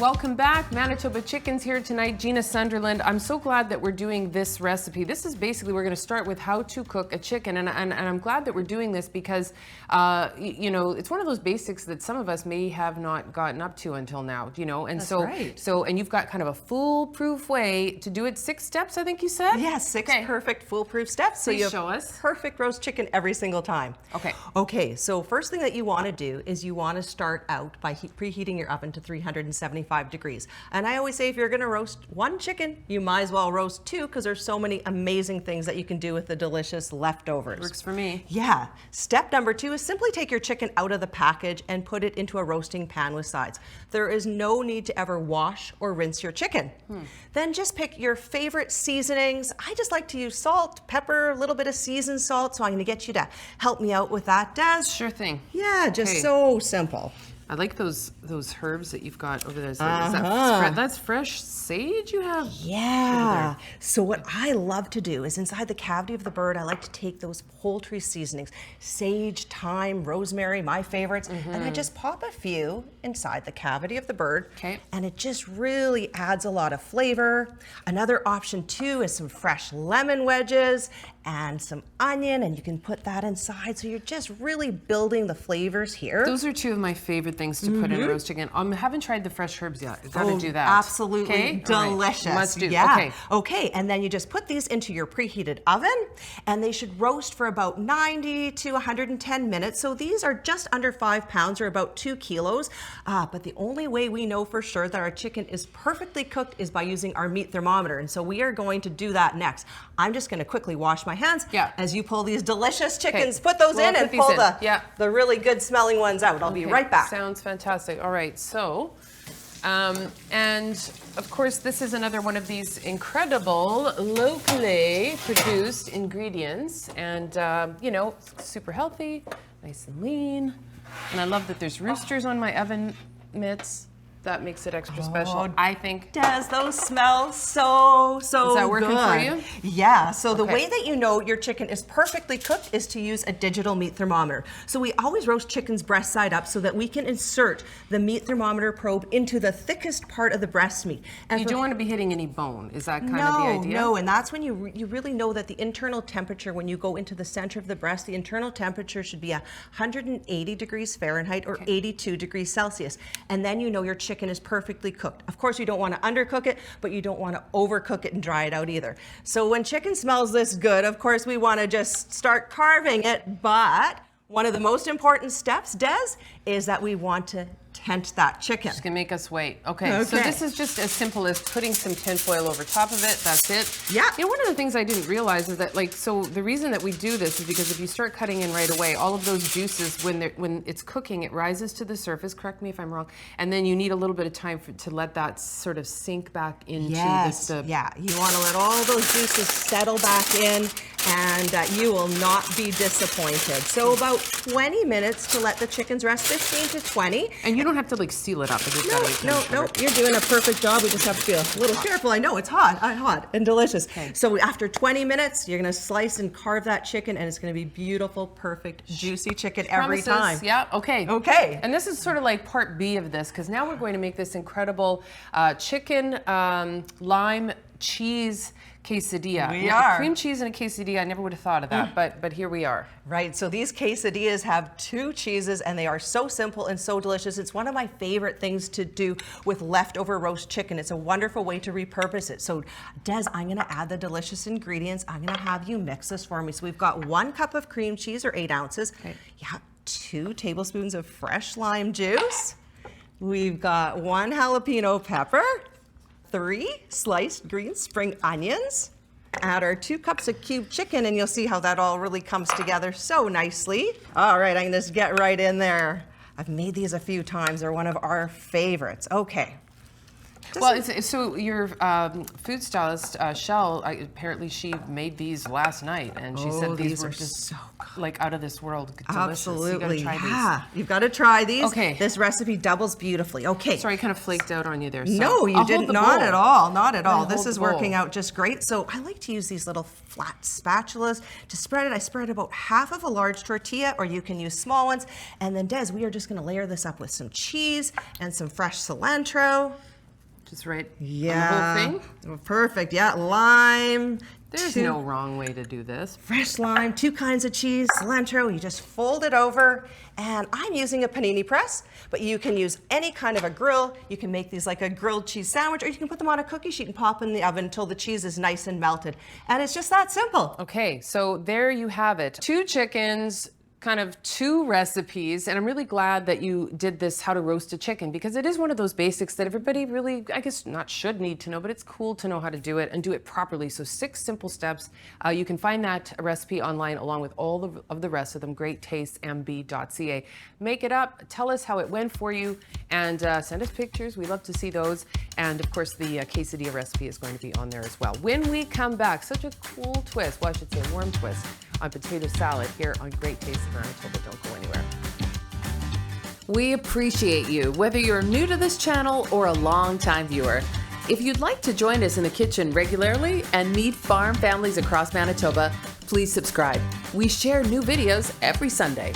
Welcome back. Manitoba Chicken's here tonight. Gina Sunderland. I'm so glad that we're doing this recipe. This is basically, we're going to start with how to cook a chicken. And I'm glad that we're doing this because, you know, it's one of those basics that some of us may have not gotten up to until now, you know. And That's so, right. and you've got kind of a foolproof way to do it. 6 steps, I think you said? Yes, 6 perfect foolproof steps. Please so you show us. Perfect roast chicken every single time. Okay. Okay, so first thing that you want to do is you want to start out by preheating your oven to 375 degrees. And I always say if you're going to roast one chicken, you might as well roast 2 because there's so many amazing things that you can do with the delicious leftovers. Works for me. Yeah. Step number 2 is simply take your chicken out of the package and put it into a roasting pan with sides. There is no need to ever wash or rinse your chicken. Then just pick your favorite seasonings. I just like to use salt, pepper, a little bit of seasoned salt. So I'm going to get you to help me out with that, Des. Sure thing. Yeah, just so simple. I like those herbs that you've got over there. Is that's fresh sage you have? Yeah. So what I love to do is inside the cavity of the bird, I like to take those poultry seasonings, sage, thyme, rosemary, my favorites, and I just pop a few inside the cavity of the bird. Okay. And it just really adds a lot of flavor. Another option too is some fresh lemon wedges and some onion, and you can put that inside. So you're just really building the flavors here. Those are 2 of my favorite things to put in a roast chicken. I haven't tried the fresh herbs yet. I've got to do that. Absolutely. Okay? Delicious. Right. Must do. Yeah. Okay. Okay, and then you just put these into your preheated oven, and they should roast for about 90 to 110 minutes. So these are just under 5 pounds or about 2 kilos. But the only way we know for sure that our chicken is perfectly cooked is by using our meat thermometer. And so we are going to do that next. I'm just going to quickly wash my hands as you pull these delicious chickens. Put those in and pull the really good smelling ones out. I'll be right back. Sounds fantastic. All right, so, and of course, this is another one of these incredible locally produced ingredients, and you know, super healthy, nice and lean. And I love that there's roosters on my oven mitts. That makes it extra special, I think. Des, those smell so Is that working good. for you? Yeah, so the way that you know your chicken is perfectly cooked is to use a digital meat thermometer. So we always roast chickens breast side up so that we can insert the meat thermometer probe into the thickest part of the breast meat. And you don't want to be hitting any bone, is that kind of the idea? No, and that's when you really know that the internal temperature, when you go into the center of the breast, the internal temperature should be 180 degrees Fahrenheit or 82 degrees Celsius. And then you know your chicken is perfectly cooked. Of course, you don't want to undercook it, but you don't want to overcook it and dry it out either. So when chicken smells this good, of course, we want to just start carving it. But one of the most important steps, Des, is that we want to tent that chicken. It's gonna make us wait. Okay, so this is just as simple as putting some tin foil over top of it. That's it. Yeah. You know, one of the things I didn't realize is that, like, so the reason that we do this is because if you start cutting in right away, all of those juices, when it's cooking, it rises to the surface. Correct me if I'm wrong. And then you need a little bit of time to let that sort of sink back into the. Yeah, you want to let all those juices settle back in, and you will not be disappointed. So about 20 minutes to let the chickens rest, 15 to 20. And you don't have to like seal it up. No, you're doing a perfect job. We just have to be a little careful. I know it's hot and delicious. Okay. So after 20 minutes, you're gonna slice and carve that chicken, and it's gonna be beautiful, perfect, juicy chicken every time. Yeah, okay. Okay. And this is sort of like part B of this, because now we're going to make this incredible chicken lime cheese quesadilla. We are. Cream cheese and a quesadilla, I never would have thought of that, but here we are. Right, so these quesadillas have 2 cheeses, and they are so simple and so delicious. It's one of my favorite things to do with leftover roast chicken. It's a wonderful way to repurpose it. So Des, I'm gonna add the delicious ingredients. I'm gonna have you mix this for me. So we've got 1 cup of cream cheese, or 8 ounces. Okay. Yeah, 2 tablespoons of fresh lime juice. We've got 1 jalapeno pepper, 3 sliced green spring onions. Add our 2 cups of cubed chicken, and you'll see how that all really comes together so nicely. All right, I can just get right in there. I've made these a few times. They're one of our favorites. Okay. Well, so your food stylist, Shell, apparently she made these last night, and she said these were just so like out of this world delicious. Absolutely, you gotta try these. You've got to try these. Okay. This recipe doubles beautifully. Okay. Sorry, I kind of flaked out on you there. So No, you didn't. Not at all. Not at all. This is working out out just great. So I like to use these little flat spatulas to spread it. I spread about half of a large tortilla, or you can use small ones. And then, Des, we are just going to layer this up with some cheese and some fresh cilantro. Just right Yeah. on the whole thing. Perfect. Yeah, lime. There's no wrong way to do this. Fresh lime, 2 kinds of cheese, cilantro. You just fold it over. And I'm using a panini press, but you can use any kind of a grill. You can make these like a grilled cheese sandwich, or you can put them on a cookie sheet and pop in the oven until the cheese is nice and melted. And it's just that simple. Okay, so there you have it. 2 chickens, kind of 2 recipes, and I'm really glad that you did this how to roast a chicken, because it is one of those basics that everybody really, I guess, not should need to know, but it's cool to know how to do it and do it properly. So 6 simple steps. You can find that recipe online along with all of the rest of them, greattastesmb.ca. Make it up, tell us how it went for you, and send us pictures. We love to see those. And of course, the quesadilla recipe is going to be on there as well. When we come back, such a cool twist, well, I should say warm twist, on potato salad here on Great Taste of Manitoba. Don't go anywhere. We appreciate you, whether you're new to this channel or a long-time viewer. If you'd like to join us in the kitchen regularly and meet farm families across Manitoba, please subscribe. We share new videos every Sunday.